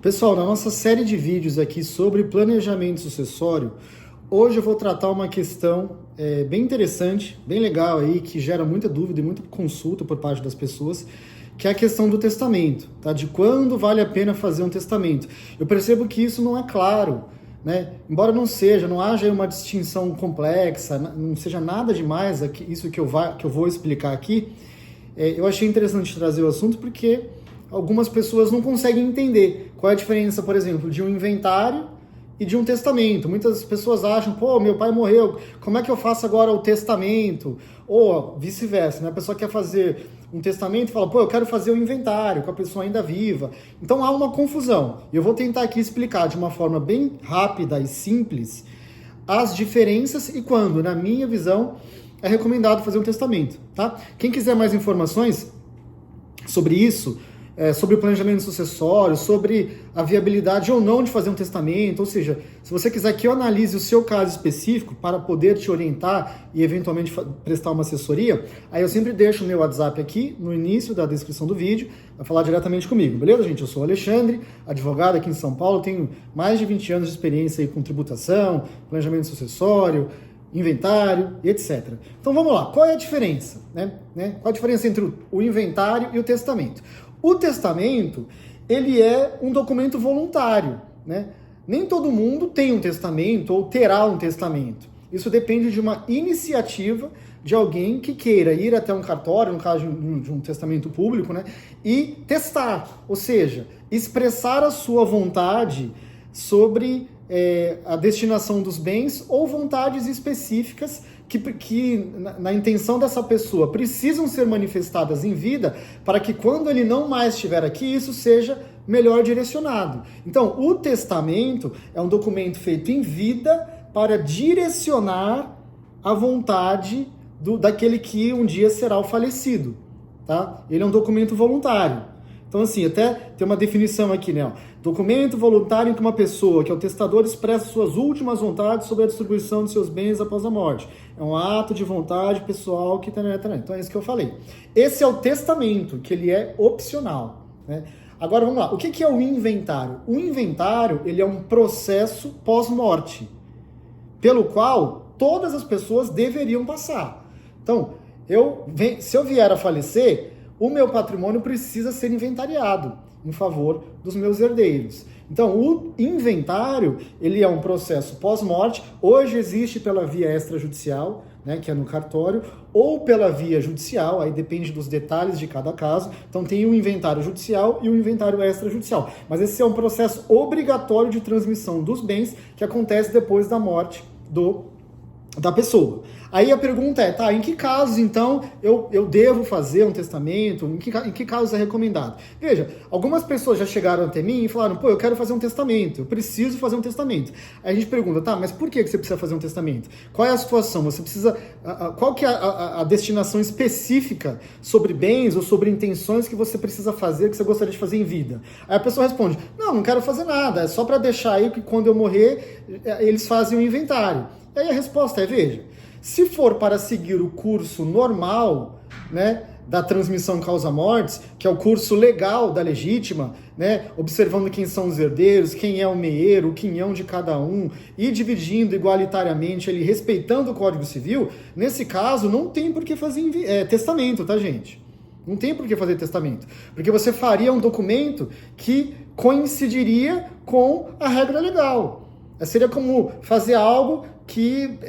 Pessoal, na nossa série de vídeos aqui sobre planejamento sucessório, hoje eu vou tratar uma questão bem interessante, bem legal aí, que gera muita dúvida e muita consulta por parte das pessoas, que é a questão do testamento, tá? De quando vale a pena fazer um testamento. Eu percebo que isso não é claro, né? Embora não haja uma distinção complexa, não seja nada demais aqui, isso que eu vou explicar aqui, eu achei interessante trazer o assunto porque algumas pessoas não conseguem entender qual é a diferença, por exemplo, de um inventário e de um testamento. Muitas pessoas acham, pô, meu pai morreu, como é que eu faço agora o testamento? Ou vice-versa, né? A pessoa quer fazer um testamento e fala, pô, eu quero fazer o inventário com a pessoa ainda viva. Então há uma confusão. E eu vou tentar aqui explicar de uma forma bem rápida e simples as diferenças e quando, na minha visão, é recomendado fazer um testamento, tá? Quem quiser mais informações sobre isso, sobre o planejamento sucessório, sobre a viabilidade ou não de fazer um testamento, ou seja, se você quiser que eu analise o seu caso específico para poder te orientar e eventualmente prestar uma assessoria, aí eu sempre deixo o meu WhatsApp aqui no início da descrição do vídeo, vai falar diretamente comigo, beleza, gente? Eu sou o Alexandre, advogado aqui em São Paulo, tenho mais de 20 anos de experiência aí com tributação, planejamento sucessório, inventário e etc. Então vamos lá, qual é a diferença? Qual a diferença entre o inventário e o testamento? O testamento, ele é um documento voluntário, né? Nem todo mundo tem um testamento ou terá um testamento. Isso depende de uma iniciativa de alguém que queira ir até um cartório, no caso de um testamento público, né? E testar, ou seja, expressar a sua vontade sobre a destinação dos bens ou vontades específicas que na intenção dessa pessoa precisam ser manifestadas em vida para que quando ele não mais estiver aqui, isso seja melhor direcionado. Então, o testamento é um documento feito em vida para direcionar a vontade daquele que um dia será o falecido, tá? Ele é um documento voluntário. Então, assim, até tem uma definição aqui, né? Documento voluntário em que uma pessoa, que é o testador, expressa suas últimas vontades sobre a distribuição de seus bens após a morte. É um ato de vontade pessoal que... Então, é isso que eu falei. Esse é o testamento, que ele é opcional, né? Agora, vamos lá. O que é o inventário? O inventário, ele é um processo pós-morte, pelo qual todas as pessoas deveriam passar. Então, se eu vier a falecer, o meu patrimônio precisa ser inventariado em favor dos meus herdeiros. Então, o inventário, ele é um processo pós-morte. Hoje existe pela via extrajudicial, né, que é no cartório, ou pela via judicial, aí depende dos detalhes de cada caso. Então, tem o inventário judicial e o inventário extrajudicial. Mas esse é um processo obrigatório de transmissão dos bens que acontece depois da morte da pessoa. Aí a pergunta é, tá, em que casos, então, eu devo fazer um testamento? Em que casos é recomendado? Veja, algumas pessoas já chegaram até mim e falaram, pô, eu quero fazer um testamento, eu preciso fazer um testamento. Aí a gente pergunta, tá, mas por que você precisa fazer um testamento? Qual é a situação? Você precisa... Qual que é a destinação específica sobre bens ou sobre intenções que você precisa fazer, que você gostaria de fazer em vida? Aí a pessoa responde, não quero fazer nada, é só para deixar aí que quando eu morrer, eles fazem um inventário. E aí a resposta é, veja, se for para seguir o curso normal, né, da transmissão causa-mortes, que é o curso legal da legítima, né, observando quem são os herdeiros, quem é o meeiro, o quinhão de cada um, e dividindo igualitariamente, ele respeitando o Código Civil, nesse caso não tem por que fazer testamento, tá, gente? Não tem por que fazer testamento, porque você faria um documento que coincidiria com a regra legal. Seria como fazer algo que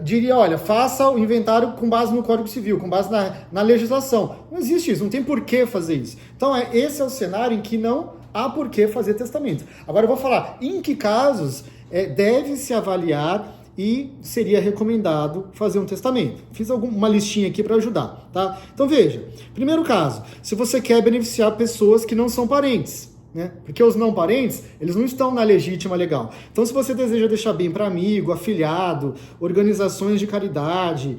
diria, olha, faça o inventário com base no Código Civil, com base na legislação. Não existe isso, não tem por que fazer isso. Então, esse é o cenário em que não há por que fazer testamento. Agora eu vou falar em que casos deve-se avaliar e seria recomendado fazer um testamento. Fiz uma listinha aqui para ajudar, tá? Então veja, primeiro caso, se você quer beneficiar pessoas que não são parentes, né? Porque os não parentes, eles não estão na legítima legal. Então, se você deseja deixar bem para amigo, afilhado, organizações de caridade,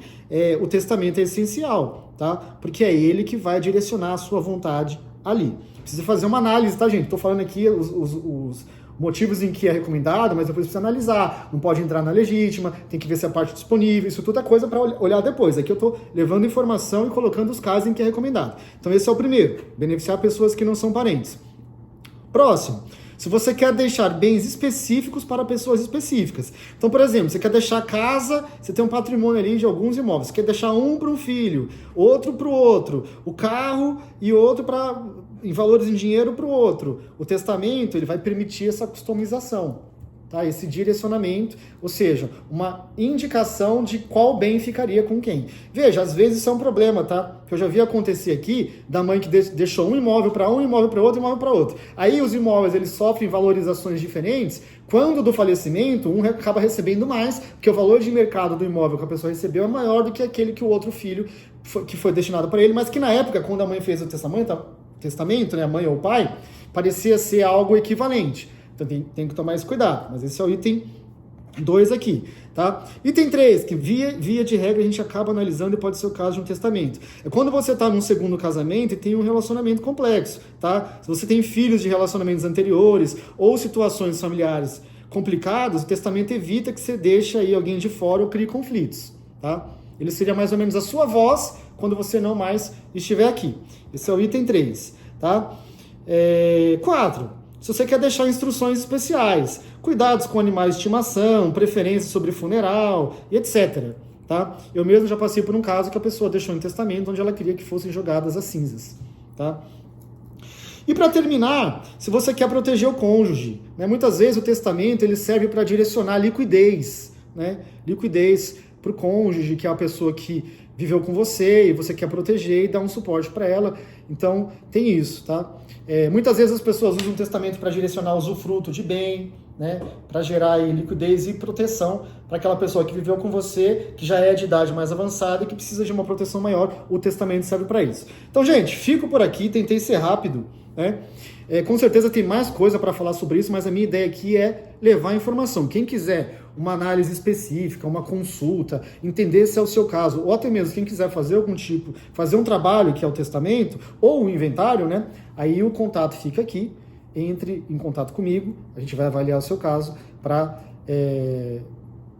o testamento é essencial, tá? Porque é ele que vai direcionar a sua vontade ali. Precisa fazer uma análise, tá, gente? Estou falando aqui os motivos em que é recomendado, mas depois precisa analisar. Não pode entrar na legítima, tem que ver se a parte disponível, isso tudo é coisa para olhar depois. Aqui eu estou levando informação e colocando os casos em que é recomendado. Então, esse é o primeiro, beneficiar pessoas que não são parentes. Próximo, Se você quer deixar bens específicos para pessoas específicas. Então, por exemplo, você quer deixar casa, você tem um patrimônio ali de alguns imóveis, você quer deixar um para um filho, outro para o outro, o carro e outro em valores em dinheiro para o outro. O testamento ele vai permitir essa customização. Tá? Esse direcionamento, ou seja, uma indicação de qual bem ficaria com quem. Veja, às vezes isso é um problema, tá? Que eu já vi acontecer aqui, da mãe que deixou um imóvel para um, imóvel para outro, imóvel para outro. Aí os imóveis eles sofrem valorizações diferentes, quando do falecimento, um acaba recebendo mais, porque o valor de mercado do imóvel que a pessoa recebeu é maior do que aquele que o outro filho que foi destinado para ele, mas que na época, quando a mãe fez o testamento, né, a mãe ou o pai, parecia ser algo equivalente. Então tem que tomar esse cuidado, mas esse é o item 2 aqui, tá? Item 3, que via de regra a gente acaba analisando e pode ser o caso de um testamento. É quando você está num segundo casamento e tem um relacionamento complexo, tá? Se você tem filhos de relacionamentos anteriores ou situações familiares complicadas, o testamento evita que você deixe aí alguém de fora ou crie conflitos, tá? Ele seria mais ou menos a sua voz quando você não mais estiver aqui. Esse é o item 3, tá? 4. Se você quer deixar instruções especiais, cuidados com animais de estimação, preferências sobre funeral e etc. Tá? Eu mesmo já passei por um caso que a pessoa deixou em testamento onde ela queria que fossem jogadas as cinzas. Tá? E para terminar, se você quer proteger o cônjuge, né, muitas vezes o testamento ele serve para direcionar liquidez, né? Liquidez para o cônjuge, que é a pessoa que viveu com você e você quer proteger e dar um suporte para ela. Então, tem isso, tá? Muitas vezes as pessoas usam o testamento para direcionar o usufruto de bem, né? Para gerar aí liquidez e proteção para aquela pessoa que viveu com você, que já é de idade mais avançada e que precisa de uma proteção maior. O testamento serve para isso. Então, gente, fico por aqui, tentei ser rápido, né? Com certeza tem mais coisa para falar sobre isso, mas a minha ideia aqui é levar informação. Quem quiser uma análise específica, uma consulta, entender se é o seu caso, ou até mesmo quem quiser fazer fazer um trabalho que é o testamento, ou o inventário, né? Aí o contato fica aqui, entre em contato comigo, a gente vai avaliar o seu caso para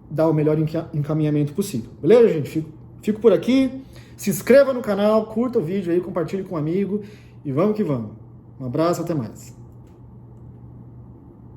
dar o melhor encaminhamento possível. Beleza, gente? Fico por aqui. Se inscreva no canal, curta o vídeo aí, compartilhe com um amigo e vamos que vamos. Um abraço, até mais.